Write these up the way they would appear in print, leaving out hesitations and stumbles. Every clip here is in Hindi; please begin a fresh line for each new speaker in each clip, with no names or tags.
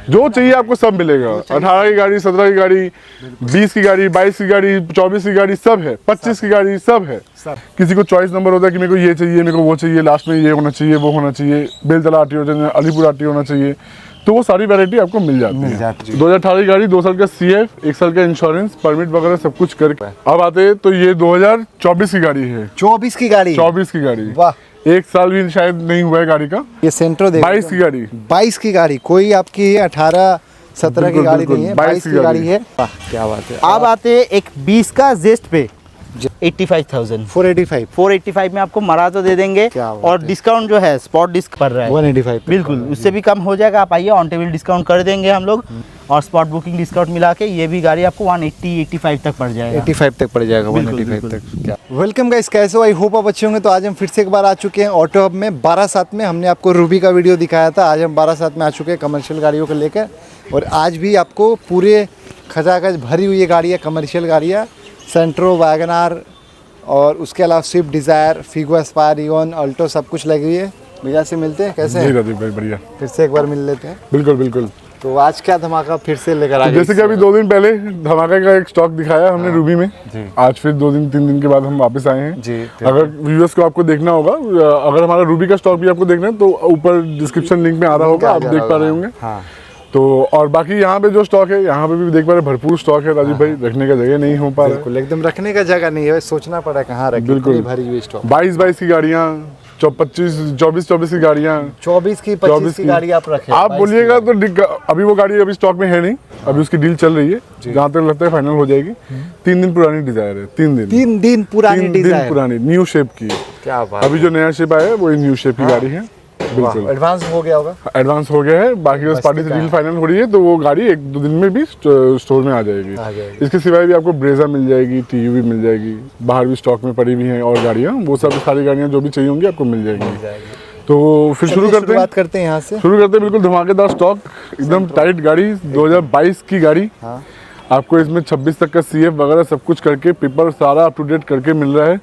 जो चाहिए आपको सब मिलेगा। 18 की गाड़ी, 17 की गाड़ी, 20 की गाड़ी, 22 की गाड़ी, 24 की गाड़ी सब है, 25 की गाड़ी सब है। किसी को चॉइस नंबर होता है कि मेरे को ये चाहिए, मेरे को वो चाहिए, लास्ट में ये होना चाहिए, वो होना चाहिए, बेलतला आरटीओ अलीपुर आरटीओ होना चाहिए, तो वो सारी वैरायटी आपको मिल जाती है। 2018 की गाड़ी, 2 साल का CF, 1 साल का इंश्योरेंस, परमिट वगैरह सब कुछ करके अब आते हैं। तो ये 2024 की गाड़ी है।
24 की गाड़ी,
24 की गाड़ी,
वाह,
1 साल भी शायद नहीं हुआ है गाड़ी का।
ये सेंट्रो देखो,
22 की गाड़ी,
22 की गाड़ी, कोई आपकी 18-17 की गाड़ी नहीं है, 22 की गाड़ी है। वाह क्या बात है।
अब आते हैं एक 20 का जेस्ट पे 85,000, 485 में आपको मरातो दे देंगे। और डिस्काउंट जो है स्पॉट डिस्क पर रहा है
185,
बिल्कुल उससे भी कम हो जाएगा। आप आइए, ऑन टेबल डिस्काउंट कर देंगे हम लोग, और स्पॉट बुकिंग डिस्काउंट मिला के ये भी गाड़ी आपको 180-85 तक पड़ जाएगा।
85 तक पड़ जाएगा,
बिल्कुल,
185 तक। क्या वेलकम गाइस, कैसे हो? आई होप आप अच्छे होंगे। तो आज हम फिर से एक बार आ चुके हैं ऑटो हब में, 12/7 में। हमने आपको रूबी का वीडियो दिखाया था, आज हम 12/7 में आ चुके हैं कमर्शियल गाड़ियों को लेकर। और आज भी आपको पूरे खचाखच भरी हुई गाड़ियाँ, कमर्शियल गाड़ियाँ, सेंट्रो, वैगनार और उसके अलावा Swift Dzire, Figo, Aspire, Eon, Alto सब कुछ लगी हुई है। भैया से मिलते हैं, कैसे हैं?
जी राजीव भाई, बढ़िया।
फिर से एक बार मिल लेते हैं।
बिल्कुल बिल्कुल।
तो आज क्या धमाका फिर से लेकर आ गए?
जैसे कि अभी 2 दिन पहले धमाके का एक स्टॉक दिखाया हमने रूबी में, आज फिर 2-3 दिन के बाद हम वापस आए हैं
जी।
अगर व्यूअर्स को आपको देखना होगा, अगर हमारा रूबी का स्टॉक भी आपको देखना है तो ऊपर डिस्क्रिप्शन लिंक में आ रहा होगा, आप देख पा रहे होंगे।
हाँ।
तो और बाकी यहाँ पे जो स्टॉक है, यहाँ पे भी देख पा रहे भरपूर स्टॉक है राजीव भाई, रखने का जगह नहीं हो पा रहा है।
बिल्कुल, एकदम रखने का जगह नहीं है, सोचना पड़ा कहाँ रखें।
बिल्कुल
भरी हुई स्टॉक,
22 की गाड़ियाँ, 24 की गाड़ियाँ,
24 की 25 की गाड़ी आप रखें।
आप बोलिएगा तो अभी वो गाड़ी अभी स्टॉक में है नहीं, अभी उसकी डील चल रही है, जहाँ तक लगता है फाइनल हो जाएगी। 3 दिन पुरानी डिजायर है, 3 दिन पुरानी न्यू शेप की।
क्या बात,
अभी जो नया शेप आया है वो न्यू शेप की गाड़ी है। बिल्कुल
एडवांस हो गया होगा,
एडवांस हो गया है। बाकी बस पार्टी से डील फाइनल हो रही है, तो वो गाड़ी 1-2 दिन में भी स्टोर में आ जाएगी। इसके सिवाय भी आपको ब्रेजा मिल जाएगी, TU भी मिल जाएगी, बाहर भी स्टॉक में पड़ी हुई हैं और गाड़ियाँ, वो सब सारी गाड़ियाँ जो भी चाहिए होंगी आपको मिल जाएंगी। तो फिर शुरू करते हैं,
यहाँ से
शुरू करते हैं। बिल्कुल धमाकेदार स्टॉक, एकदम टाइट गाड़ी, 2022 की गाड़ी। आपको इसमें 26 तक का CF वगैरह सब कुछ करके, पेपर सारा अप टू डेट करके मिल रहा है।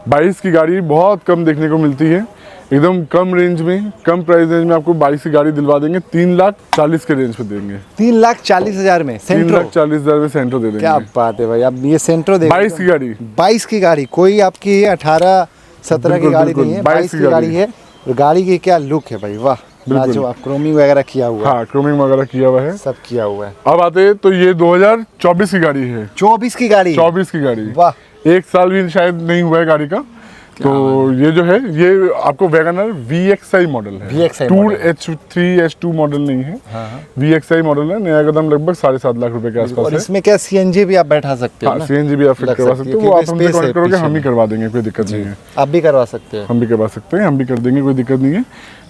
22 की गाड़ी बहुत कम देखने को मिलती है, एकदम कम रेंज में, कम प्राइस रेंज में आपको 22 की गाड़ी दिलवा देंगे। 3,40,000 के रेंज पे देंगे,
3,40,000 में सेंट्रो,
3,40,000 में सेंट्रो दे देंगे।
क्या बात है भाई। अब ये सेंट्रो देखो,
22 की गाड़ी,
22 की गाड़ी, कोई आपकी 18-17 की गाड़ी नहीं है, 22 की गाड़ी है। और गाड़ी की क्या लुक है भाई, वाह, लाजवाब। क्रोमिंग वगैरह किया हुआ है।
हाँ, क्रोमिंग वगैरह किया हुआ है,
सब किया हुआ है।
अब आते हैं तो ये 2024 की गाड़ी है।
24 की गाड़ी,
24 की गाड़ी,
वाह,
1 साल भी शायद नहीं हुआ है गाड़ी का। तो ये जो है, ये आपको वैगनर VXI मॉडल है,
VXI
tour H3 H2 model नहीं है। VXI मॉडल है, नया कदम, लगभग 7.5 लाख रुपए के आसपास
और
है।
इसमें क्या CNG भी आप बैठा सकते हो ना?
CNG भी आप फिट करवा सकते हो, वो आप हमसे कॉन्टेक्ट करोगे, हम ही करवा देंगे, कोई दिक्कत नहीं है।
आप भी करवा सकते हैं?
हम भी करवा सकते हैं, हम भी कर देंगे, कोई दिक्कत नहीं है।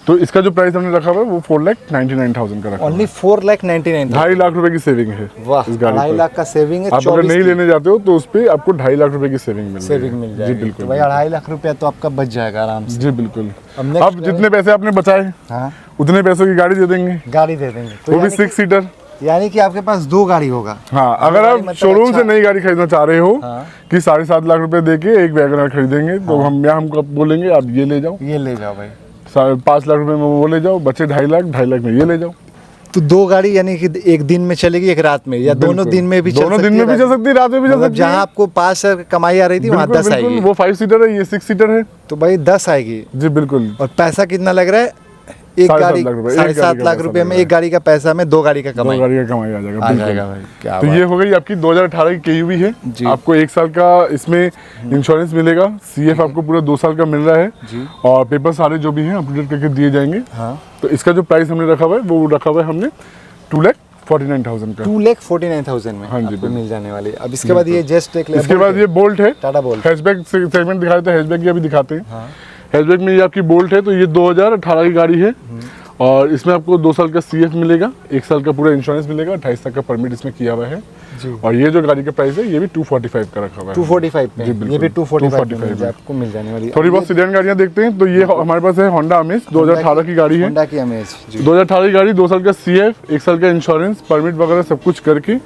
तो इसका जो प्राइस हमने रखा हुआ है वो 4,99,000 का रखा है।
ओनली 4,99,000,
2.5 लाख रुपए की सेविंग है।
वाह,
इस गाड़ी
2.5 लाख का सेविंग है।
आप अगर नहीं लेने जाते हो तो उस पे आपको 2.5 लाख रुपए की सेविंग मिल
जाएगी।
जी बिल्कुल
भाई, 2.5 लाख रुपया तो आपका बच जाएगा आराम से।
जी बिल्कुल। अब जितने पैसे आपने बचाए, उतने पैसों की गाड़ी दे देंगे,
गाड़ी दे देंगे,
वो भी 6 सीटर।
यानी कि आपके पास 2 गाड़ी होगा।
हाँ, अगर आप शोरूम से नई गाड़ी खरीदना चाह रहे हो कि 7.5 लाख रुपए दे के एक वैगनर खरीदेंगे, तो हम बोलेंगे आप ये ले जाओ,
ये ले जाओ भाई,
5 लाख रुपए में वो ले जाओ, बचे 2.5 लाख में ये ले जाओ।
तो 2 गाड़ी यानी कि एक दिन में चलेगी, एक रात में, या दोनों दिन में भी चल सकती है?
दोनों दिन में भी चल सकती है, रात में भी चल सकती है।
जहाँ आपको 5 कमाई आ रही थी वहाँ 10 आएगी।
वो 5 सीटर है, ये 6 सीटर है,
तो भाई 10 आएगी।
जी बिल्कुल।
और पैसा कितना लग रहा है? एक गाड़ी 7.5 लाख रुपए में, एक गाड़ी का पैसा में 2 गाड़ी का कमाई
आ जाएगा।
आ जाएगा भाई, क्या
तो ये हो गई आपकी 2018 की KUV है। आपको 1 साल का इसमें इंश्योरेंस मिलेगा, CF आपको पूरा 2 साल का मिल रहा है, और पेपर सारे जो भी हैं अपडेट करके दिए जाएंगे। तो इसका जो प्राइस हमने रखा हुआ है वो रखा हुआ है हमने 2,49,000 का,
2,49,000 में आपको मिल जाने वाली। अब इसके बाद ये जस्ट एक,
इसके बाद ये बोल्ट है,
टाटा बोल्ट।
हैचबैक सेगमेंट दिखाते थे, हैचबैक ये भी दिखाते हैं। हैचबैक में ये आपकी बोल्ट है, तो ये 2018 की गाड़ी है, और इसमें आपको 2 साल का CF मिलेगा, 1 साल का पूरा इंश्योरेंस मिलेगा, 28 तक का परमिट इसमें किया हुआ है। और ये जो गाड़ी का प्राइस है ये भी 245 का रखा हुआ है।
245 में, ये भी 245 में आपको मिल जाने वाली।
थोड़ी बहुत सीडन गाड़ियाँ देखते हैं, तो ये हमारे पास है होंडा अमेज, 2018 की गाड़ी है।
होंडा की अमेज,
2018 की गाड़ी, 2 साल का CF, 1 साल का इंश्योरेंस, परमिट वगैरह सब कुछ करके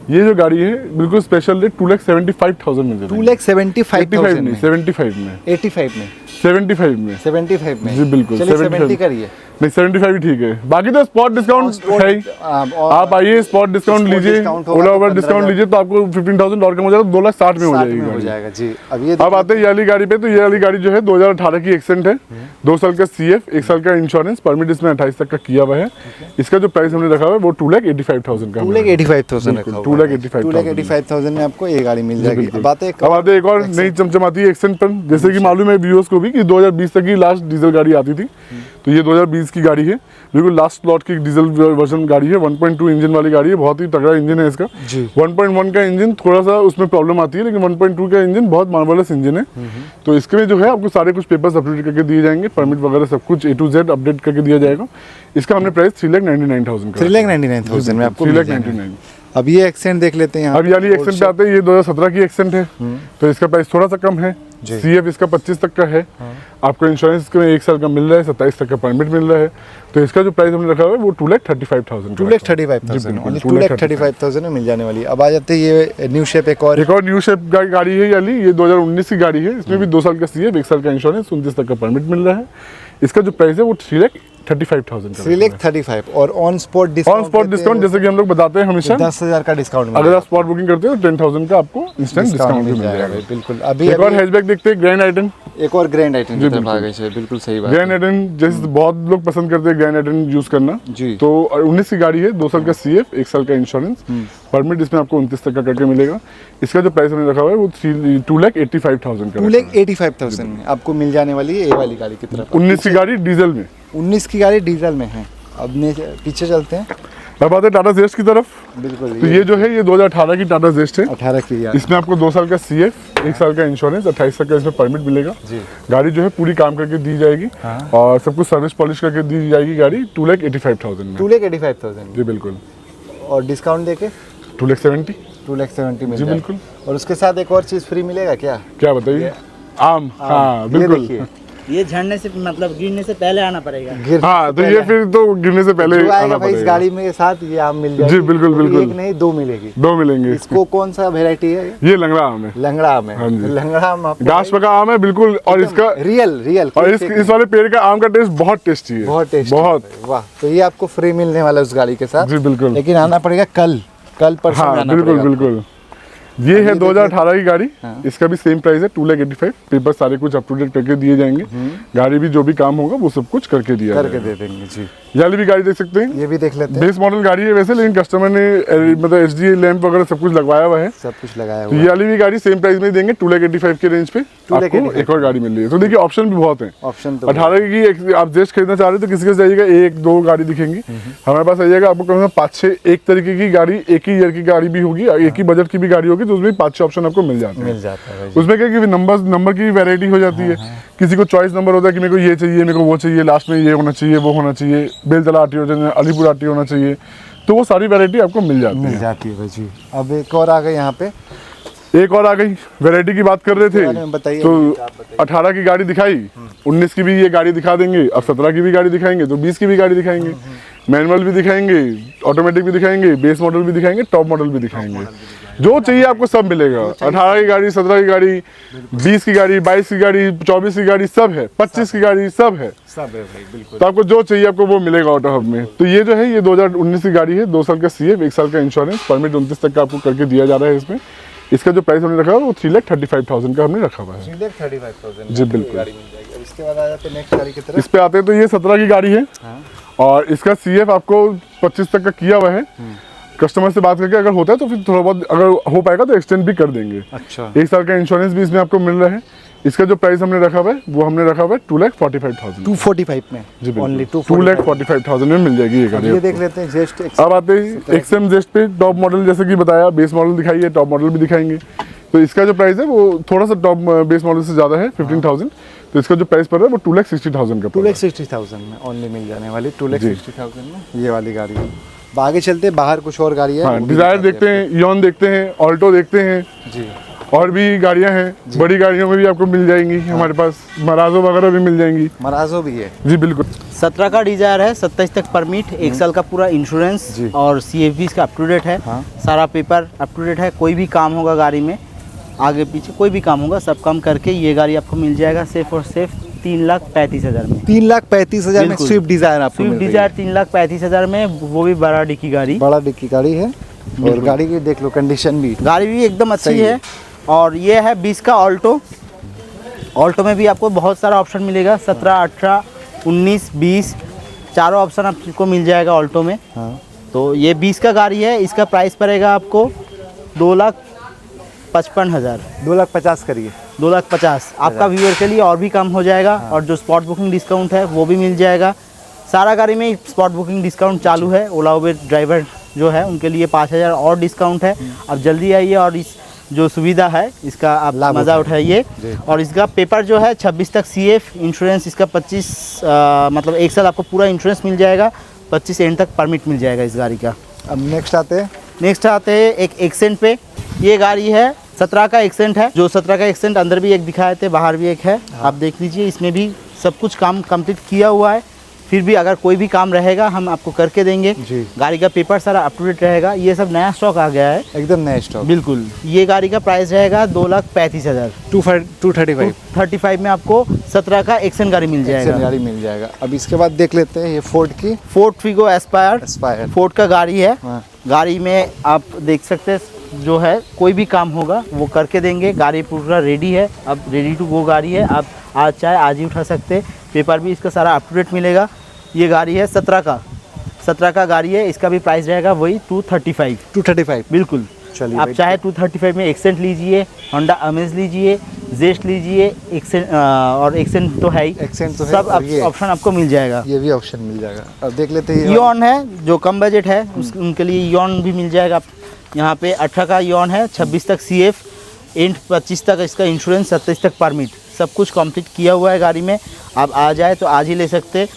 ये जो गाड़ी है बिल्कुल स्पेशल रेट 2,75,000 में दे देंगे।
2,75,000 में,
75 में,
85 में,
75 में।
75 में
जी बिल्कुल।
चलिए 70 करिए।
नहीं 75 ही ठीक है, बाकी तो स्पॉट डिस्काउंट है ही। आप आइए, स्पॉट डिस्काउंट लीजिए, ओला ओवर डिस्काउंट लीजिए तो आपको 15,000 और कम हो जाएगा, 2,60,000 में हो जाएगी
हो
गाड़ी।
जाएगा जी।
अब आते हैं ये वाली गाड़ी पे, तो ये वाली गाड़ी जो है 2018 की एक्सेंट है, 2 साल का CF, 1 साल का इंश्योरेंस, परमिट इसमें 28 तक का किया हुआ है। इसका जो प्राइस हमने रखा हुआ है वो 2,85,000 का।
2,85,000 रखा हुआ है।
2,85,000
2,85,000 में आपको ये गाड़ी मिल जाएगी।
बिल्कुल।
बातें
अब आते हैं एक और नई चमचमाती है एक्सेंट पर, जैसे कि मालूम है व्यूअर्स को भी कि 2020 तक की लास्ट डीजल गाड़ी आती थी, तो ये 2020 की गाड़ी है, बिल्कुल लास्ट स्लॉट की डीजल वर्जन गाड़ी है। 1.2 इंजन वाली गाड़ी है, बहुत ही तगड़ा इंजन है इसका। 1.1 का इंजन थोड़ा सा उसमें प्रॉब्लम आती है, लेकिन 1.2 का इंजन बहुत मार्वलस इंजन है। तो इसके में जो है आपको सारे कुछ पेपर्स अपडेट करके दिए जाएंगे, परमिट वगैरह सब कुछ A to Z अपडेट करके दिया जाएगा। इसका हमने प्राइस 3,99,000 का।
3,99,000 में आपको मिल जाएगा।
3,99,000।
अब ये एक्सेंट देख लेते हैं यहाँ
अब ये वाली एक्सेंट पे आते हैं, ये 2017 की एक्सेंट है, तो इसका प्राइस थोड़ा सा कम है। CF इसका 25 तक का है। आपको इंश्योरेंस में 1 साल का मिल रहा है, 27 तक का परमिट मिल रहा है। तो इसका जो प्राइस हमने रखा हुआ है वो 2,35,000 का।
2,35,000 2,35,000 में मिल जाने वाली है। अब आ जाते हैं ये न्यू शेप, एक और
न्यू शेप गाड़ी है ये वाली, ये 2019 की गाड़ी है। इसमें भी 2 साल का CF, 1 साल का इंश्योरेंस, 29 तक का परमिट मिल रहा है। इसका जो प्राइस है वो 3,35,000 का।
3,35,000 और ऑन स्पॉट
डिस्काउंट जैसे कि हम लोग बताते हैं हमेशा
10,000 का डिस्काउंट।
अगर आप स्पॉट बुकिंग करते हो तो 10,000 का आपको इंस्टेंट डिस्काउंट मिल जाएगा।
बिल्कुल। अभी
एक और हैचबैक देखते हैं, ग्रैंड आइटन।
एक और ग्रैंड आइटन की तरफ आ गए हैं। बिल्कुल सही बात।
ग्रैंड आइटन जैसे बहुत लोग पसंद करते हैं ग्रैंड आइटन यूज करना
जी।
तो 19 की गाड़ी है, 2 साल का CF, 1 साल का इंश्योरेंस, परमिट इसमें आपको 29 तक का करके मिलेगा। इसका जो प्राइस हमने रखा हुआ है वो 2,85,000 का।
2,85,000 में आपको मिल जाने वाली है ये वाली गाड़ी की तरफ।
19 की गाड़ी डीजल में।
19 की गाड़ी डीजल में है। अब पीछे चलते हैं।
अब आते हैं टाटा जेस्ट की तरफ।
बिल्कुल।
तो ये जो है ये 2018 की टाटा जेस्ट है।
18 की यार।
इसमें आपको 2 साल का CF, 1 साल का इंश्योरेंस, 28 तक का इसमें परमिट मिलेगा
जी।
गाड़ी जो है पूरी काम करके दी जाएगी। और सब कुछ सर्विस पॉलिश करके दी जाएगी गाड़ी 2,85,000 में।
2,85,000
जी बिल्कुल।
और डिस्काउंट देके
2,70,000।
2,70,000 मिल
जी
जाएगा।
बिल्कुल।
और उसके साथ एक और चीज़ फ्री मिलेगा क्या?
क्या बताइए? आम। हाँ
ये
बिल्कुल।
देखिए,
ये झड़ने से मतलब गिरने से पहले आना पड़ेगा।
हाँ तो ये फिर तो गिरने से पहले
जो आएगा
आना
भाई इस
पड़ेगा।
गाड़ी में साथ ये आम मिल जाएगी।
जी बिल्कुल बिल्कुल।
एक नहीं 2 मिलेगी।
2 मिलेंगे।
इसको कौन सा वेराइटी है?
ये लंगड़ा आम है।
लंगड़ा आम है।
हाँ जी।
लंगड़ा आम आपको
घास पका आम है बिल्कुल। और इसका
रियल
और इस वाले पेड़ का आम का टेस्ट बहुत टेस्टी है।
बहुत टेस्टी।
बहुत।
वाह। तो ये आपको फ्री मिलने वाला है उस गाड़ी के साथ।
जी बिल्कुल।
लेकिन आना पड़ेगा कल परसों
हाँ
आना
बिल्कुल
पड़ेगा।
बिल्कुल। ये है 2018 की गाड़ी। इसका भी सेम प्राइस है 2,85,000। पेपर सारे कुछ अप टू डेट करके दिए जाएंगे। गाड़ी भी जो भी काम होगा वो सब कुछ करके दिया
करके
जाएगा।
दे देंगे जी।
ये वाली भी गाड़ी देख सकते हैं।
ये भी देख लेते हैं।
बेस मॉडल गाड़ी है वैसे, लेकिन कस्टमर ने मतलब HDA लैंप वगैरह सब कुछ लगवाया हुआ है।
सब कुछ लगाया
तो
हुआ
ये वाली भी गाड़ी सेम प्राइस में ही देंगे 2,85,000 के रेंज पे। आपको एक और गाड़ी मिल रही है। तो देखिए ऑप्शन भी बहुत है।
ऑप्शन तो
18 की आप जेस्ट खरीदना चाह रहे हो तो किसी के जाइएगा 1-2 गाड़ी दिखेंगी। हमारे पास आइएगा आपको कम से कम 5-6 एक तरीके की गाड़ी, एक ही ईयर की गाड़ी भी होगी, एक ही बजट की भी गाड़ी होगी, तो उसमें 5-6 ऑप्शन आपको मिल जाते हैं।
है।
उसमें क्या कि नंबर की वैरायटी हो जाती है। किसी को चॉइस नंबर होता है कि मेरे को ये चाहिए, मेरे को वो चाहिए, लास्ट में ये होना चाहिए, वो होना चाहिए, बेलतला आटी हो जाए, अलीपुर आटी होना चाहिए, तो वो सारी वैरायटी आपको मिल जाती है।
जी। अब एक और आ गए यहाँ पे।
एक और आ गई। वैरायटी की बात कर रहे
बारे में बताइए।
थे तो 18 की गाड़ी दिखाई, 19 की भी ये गाड़ी दिखा देंगे, अब 17 की भी गाड़ी दिखाएंगे, तो 20 की भी गाड़ी दिखाएंगे, मैनुअल भी दिखाएंगे, ऑटोमेटिक भी दिखाएंगे, बेस मॉडल भी दिखाएंगे, टॉप मॉडल भी दिखाएंगे। जो चाहिए आपको सब मिलेगा। 18 की गाड़ी, 17 की गाड़ी, 20 की गाड़ी, 22 की गाड़ी, 24 की गाड़ी सब है, 25 की गाड़ी सब है।
बिल्कुल।
तो आपको जो चाहिए आपको वो मिलेगा ऑटो हब में। तो ये जो है ये 2019 की गाड़ी है, 2 साल का CF, 1 साल का इंश्योरेंस, परमिट 29 तक का आपको करके दिया जा रहा है इसमें। इसका जो प्राइस हमने रखा है वो 3,35,000 का हमने रखा हुआ है।
3,35,000
जी बिल्कुल।
गाड़ी मिल जाएगी। अब इसके बाद आ जाते हैं नेक्स्ट गाड़ी की तरफ।
इस पे आते हैं तो ये 17 की गाड़ी है। और इसका CF आपको 25 तक का किया हुआ है। कस्टमर से बात करके अगर होता है तो फिर थोड़ा बहुत अगर हो पाएगा तो एक्सटेंड भी कर देंगे।
अच्छा।
1 साल का इंश्योरेंस भी इसमें आपको मिल रहा है। इसका जो प्राइस हमने रखा हुआ है वो हमने रखा हुआ है 2,45,000।
245 में।
जी
ओनली
बिल्कुल। 2,45,000 में मिल जाएगी ये
ये
गाड़ी।
देख लेते हैं जेस्ट।
अब आते हैं XM जेस्ट पे। टॉप मॉडल जैसे कि बताया, बेस मॉडल दिखाइए, टॉप मॉडल भी दिखाएंगे। तो इसका जो प्राइस है वो थोड़ा सा टॉप बेस मॉडल से ज़्यादा है, 15,000। तो इसका जो प्राइस पड़ रहा है वो 2,60,000 का।
2,60,000 में ओनली मिल जाने वाली 2,60,000 में ये वाली गाड़ी है। आगे चलते बाहर कुछ और गाड़ी है।
हाँ, डिजायर देखते हैं, इयॉन देखते हैं, ऑल्टो देखते हैं
जी।
और भी गाड़ियां हैं। बड़ी गाड़ियों में भी आपको मिल जाएंगी। हमारे पास मराजो वगैरह भी मिल जाएंगी।
मराजो भी है।
जी बिल्कुल।
17 का डिजायर है, 27 तक परमिट, 1 साल का पूरा इंश्योरेंस और CF भी इसका अप टू डेट है। सारा पेपर अप टू डेट है। कोई भी काम होगा गाड़ी में, आगे पीछे कोई भी काम होगा, सब काम करके ये गाड़ी आपको मिल जाएगा सेफ और सेफ 3,35,000 में।
3,35,000 में
बिल्कुल।
स्विफ्ट डिजायर आपको
स्विफ्ट
मिल रही
डिजायर 3,35,000 में, वो भी बड़ा डिक्की गाड़ी।
है। बड़ा डिक्की गाड़ी है और गाड़ी की देख लो कंडीशन भी।
गाड़ी भी एकदम अच्छी
सही
है। और ये है 20 का ऑल्टो। ऑल्टो में भी आपको बहुत सारा ऑप्शन मिलेगा, 17, 18, 19, 20 चारों ऑप्शन आपको मिल जाएगा ऑल्टो में।
हाँ
तो ये 20 का गाड़ी है, इसका प्राइस पड़ेगा आपको 2,55,000।
2,50,000 करिए।
2,50,000 आपका व्यूअर के लिए और भी कम हो जाएगा। और जो स्पॉट बुकिंग डिस्काउंट है वो भी मिल जाएगा। सारा गाड़ी में स्पॉट बुकिंग डिस्काउंट चालू है। ओला उबेर ड्राइवर जो है उनके लिए 5,000 और डिस्काउंट है। अब जल्दी आइए और इस जो सुविधा है इसका आप
लाभ
मज़ा
उठाइए।
उठाइए। और इसका पेपर जो है 26 तक CF इंश्योरेंस इसका 25 मतलब 1 साल आपको पूरा इंश्योरेंस मिल जाएगा। 25 एंड तक परमिट मिल जाएगा इस गाड़ी का।
अब नेक्स्ट आते हैं
एक एक्सेंट पे। ये गाड़ी है 17 का एक्सेंट है। जो 17 का एक्सेंट अंदर भी एक दिखाए थे, बाहर भी एक है। आप देख लीजिए, इसमें भी सब कुछ काम कंप्लीट किया हुआ है। फिर भी अगर कोई भी काम रहेगा हम आपको करके देंगे
जी।
गाड़ी का पेपर सारा अप टू डेट रहेगा। ये सब नया स्टॉक आ गया है
एकदम नया स्टॉक।
बिल्कुल। ये गाड़ी का प्राइस रहेगा 2,35,000।
235
35 में आपको 17 का एक्सेंट गाड़ी मिल जाएगा।
गाड़ी मिल जाएगा। अब इसके बाद देख लेते हैं ये फोर्ड की
Ford Figo Aspire
Aspire.
Ford का गाड़ी है।
हाँ।
गाड़ी में आप देख सकते हैं जो है कोई भी काम होगा वो करके देंगे। गाड़ी पूरा रेडी है, अब रेडी टू गो गाड़ी है। आप आज चाहे आज ही उठा सकते हैं। पेपर भी इसका सारा अप टू डेट मिलेगा। ये गाड़ी है 17 का गाड़ी है। इसका भी प्राइस रहेगा वही 235
बिल्कुल। चलिए
आप चाहे 235 में एक्सेंट लीजिए, होंडा अमेज लीजिए, जेस्ट लीजिए, एक्सेंट और एक्सेंट तो है ही,
एक्सेंट तो है
सब
और ये
ऑप्शन आपको मिल जाएगा।
ये भी ऑप्शन मिल जाएगा। अब देख लेते हैं
ईऑन है जो कम बजट है उनके लिए ईऑन भी मिल जाएगा। यहाँ पे 18 का ईऑन है, 26 तक CF एंड 25 तक इसका इंश्योरेंस, 27 तक परमिट, सब कुछ कंप्लीट किया हुआ है गाड़ी में। आप आ जाए तो आज ही ले सकते।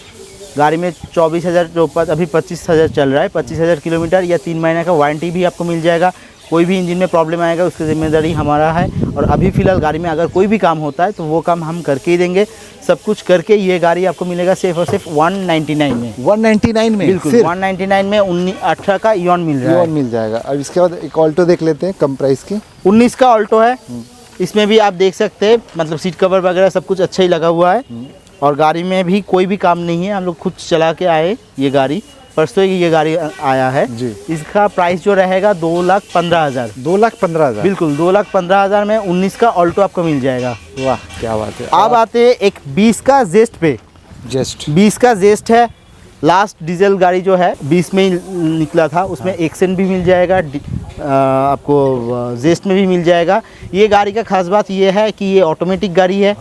गाड़ी में 24,000 जो अभी 25,000 चल रहा है, 25,000 किलोमीटर या 3 महीने का वारंटी भी आपको मिल जाएगा। कोई भी इंजन में प्रॉब्लम आएगा उसकी जिम्मेदारी हमारा है। और अभी फ़िलहाल गाड़ी में अगर कोई भी काम होता है तो वो काम हम करके ही देंगे। सब कुछ करके ये गाड़ी आपको मिलेगा सिर्फ और सिर्फ 199 में।
199 में
बिल्कुल 199 में 18 का ईऑन मिल रहा है।
ईऑन मिल जाएगा। अब इसके बाद एक ऑल्टो देख लेते हैं कम प्राइस की।
19 का ऑल्टो है। इसमें भी आप देख सकते हैं मतलब सीट कवर वगैरह सब कुछ अच्छा ही लगा हुआ है। और गाड़ी में भी कोई भी काम नहीं है, हम लोग खुद चला के आए। ये गाड़ी परसों ही ये गाड़ी आया है
जी।
इसका प्राइस जो रहेगा 2,15,000।
2,15,000
बिल्कुल 2,15,000 में 19 का ऑल्टो आपको मिल जाएगा।
वाह क्या बात है।
अब आते हैं एक 20 का जेस्ट पे।
जस्ट
20 का जेस्ट है। लास्ट डीजल गाड़ी जो है 20 में ही निकला था, उसमें एक्सेंट भी मिल जाएगा, आपको जेस्ट में भी मिल जाएगा। ये गाड़ी का खास बात ये है कि ये ऑटोमेटिक गाड़ी है।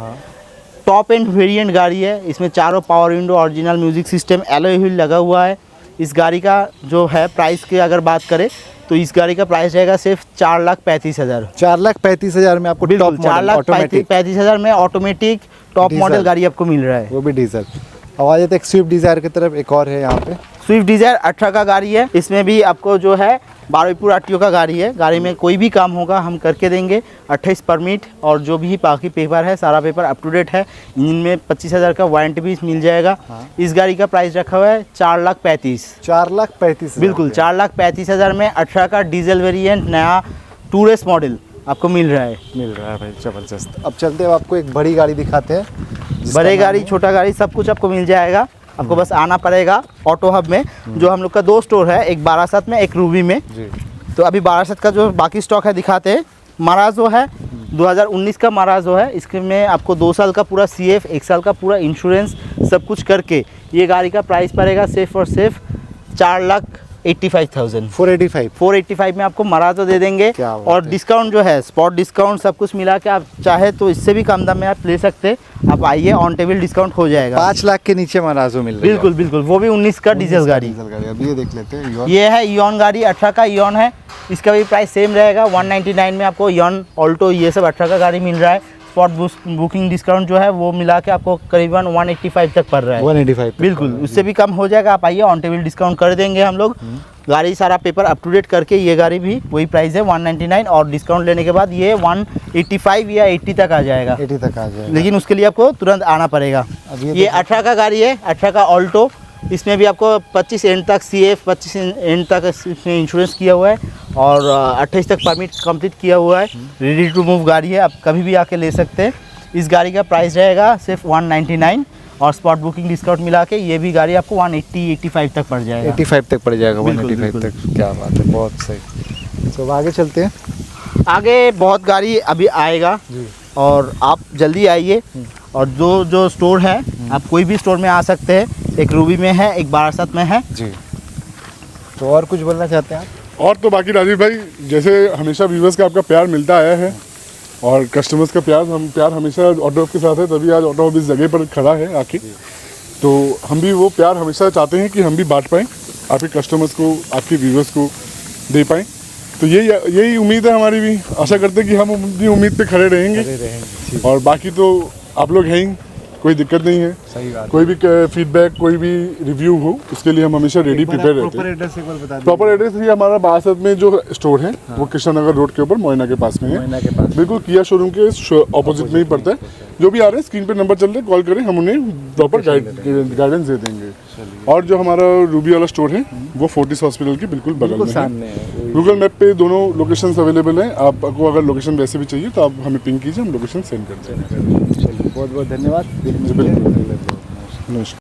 टॉप एंड वेरिएंट गाड़ी है। इसमें चारों power window, original music system, alloy wheel लगा हुआ है। इस गाड़ी का जो है प्राइस की अगर बात करें तो इस गाड़ी का प्राइस रहेगा सिर्फ 4,35,000।
4,35,000 में आपको टॉप मॉडल ऑटोमेटिक
4,35,000 में ऑटोमेटिक टॉप मॉडल गाड़ी आपको मिल रहा है,
वो भी डीजल। अब आ जाते एक स्विफ्ट डिजायर की तरफ। एक और है यहाँ पे
स्विफ्ट डिजायर 18 का गाड़ी है। इसमें भी आपको जो है 12 RTO का गाड़ी है। गाड़ी में कोई भी काम होगा हम करके देंगे। 28 परमिट और जो भी बाकी पेपर है सारा पेपर अप टू डेट है। इंजन में 25,000 का वारंटी भी मिल जाएगा। इस गाड़ी का प्राइस रखा हुआ है 4,35,000।
4,35,000
बिल्कुल 4,35,000 में 18 का डीजल वेरिएंट नया टूरेस्ट मॉडल आपको मिल रहा है
भाई जबरदस्त। अब चलते हैं आपको एक बड़ी गाड़ी दिखाते हैं।
बड़े गाड़ी छोटा गाड़ी सब कुछ आपको मिल जाएगा। आपको बस आना पड़ेगा ऑटो हब में। जो हम लोग का 2 स्टोर है, एक बारासात में एक रूबी में
जी।
तो अभी बारासात का जो बाकी स्टॉक है दिखाते हैं। माराजो है 2019 का माराजो है। इसके में आपको 2 साल का पूरा CF, 1 साल का पूरा इंश्योरेंस सब कुछ करके ये गाड़ी का प्राइस पड़ेगा सिर्फ और सिर्फ 4,85,000। 485 में आपको माराजो दे देंगे।
क्या बात
और
है।
डिस्काउंट जो है स्पॉट डिस्काउंट सब कुछ मिला के आप चाहे तो इससे भी कम दाम में आप ले सकते हैं। आप आइए, ऑन टेबल डिस्काउंट हो जाएगा।
5 लाख के नीचे माराजो मिल रही है।
बिल्कुल बिल्कुल, वो भी 19 का डीजल गाड़ी।
डीजल गाड़ी। अब ये देख लेते हैं।
ये है ईऑन गाड़ी, 18 का ईऑन है। इसका भी प्राइस सेम रहेगा 199 में आपको ईऑन ऑल्टो ये सब 18 का गाड़ी मिल रहा है। स्पॉट बुकिंग डिस्काउंट जो है वो मिला के आपको करीबन 185 तक पड़ रहा है।
185
बिल्कुल, उससे भी कम हो जाएगा। आप आइए, ऑन टेबल डिस्काउंट कर देंगे हम लोग। गाड़ी सारा पेपर अप टू डेट करके ये गाड़ी भी वही प्राइस है 199 और डिस्काउंट लेने के बाद ये 185 या 80 तक आ जाएगा।
80 तक आ जाएगा।
लेकिन उसके लिए आपको तुरंत आना पड़ेगा।
अब
ये 18 का गाड़ी है, 18 का ऑल्टो। इसमें भी आपको 25 एंड तक CF, 25 एंड तक इसमें इंश्योरेंस किया हुआ है और 28 तक परमिट कंप्लीट किया हुआ है। रेडी टू मूव गाड़ी है, आप कभी भी आके ले सकते हैं। इस गाड़ी का प्राइस रहेगा सिर्फ 199 और स्पॉट बुकिंग डिस्काउंट मिला के ये भी गाड़ी आपको 180-85 तक पड़ जाएगा।
85 तक पड़ जाएगा,
बिल्कुल,
185
बिल्कुल।
तक। क्या बात है, बहुत सही। तो अब आगे चलते हैं।
आगे बहुत गाड़ी अभी आएगा और आप जल्दी आइए। और जो स्टोर है आप कोई भी स्टोर में आ सकते हैं, एक रूबी में है, एक बारासात में है।
जी, तो और कुछ बोलना चाहते हैं आप?
और तो बाकी राजीव भाई, जैसे हमेशा व्यूवर्स का आपका प्यार मिलता आया है और कस्टमर्स का प्यार हमेशा ऑटो हब के साथ है, तभी आज ऑटो हब इस जगह पर खड़ा है आके। तो हम भी वो प्यार हमेशा चाहते हैं कि हम भी बांट पाएँ आपके कस्टमर्स को, आपके व्यूवर्स को दे पाएँ। तो यही उम्मीद है हमारी भी। आशा करते हैं कि हम अपनी उम्मीद पे खड़े रहेंगे और बाकी तो आप लोग हैं ही, कोई दिक्कत नहीं है।
सही बात।
कोई भी फीडबैक, कोई भी रिव्यू हो, उसके लिए हम हमेशा रेडी प्रिपेयर रहते
प्रॉपर
हैं।
एड्रेस एक बार बता दीजिए।
प्रॉपर एड्रेस ये हमारा बारासात में जो स्टोर है वो कृष्णनगर रोड के ऊपर मोइना के पास में
मोइना
है,
के पास।
बिल्कुल किया शोरूम के ऑपोजिट में ही पड़ता है। जो भी आ रहे हैं स्क्रीन पे नंबर चल रहे हैं, कॉल करें, हम उन्हें प्रॉपर गाइडेंस दे देंगे। और जो हमारा रूबी वाला स्टोर है वो फोर्टिस हॉस्पिटल के बिल्कुल बगल में है।
सामने है।
गूगल मैप पे दोनों लोकेशंस अवेलेबल हैं। आपको अगर लोकेशन वैसे भी चाहिए तो आप हमें पिंग कीजिए, हम लोकेशन सेंड कर देंगे।
चलिए, बहुत बहुत धन्यवाद।
बिल्कुल। नमस्कार।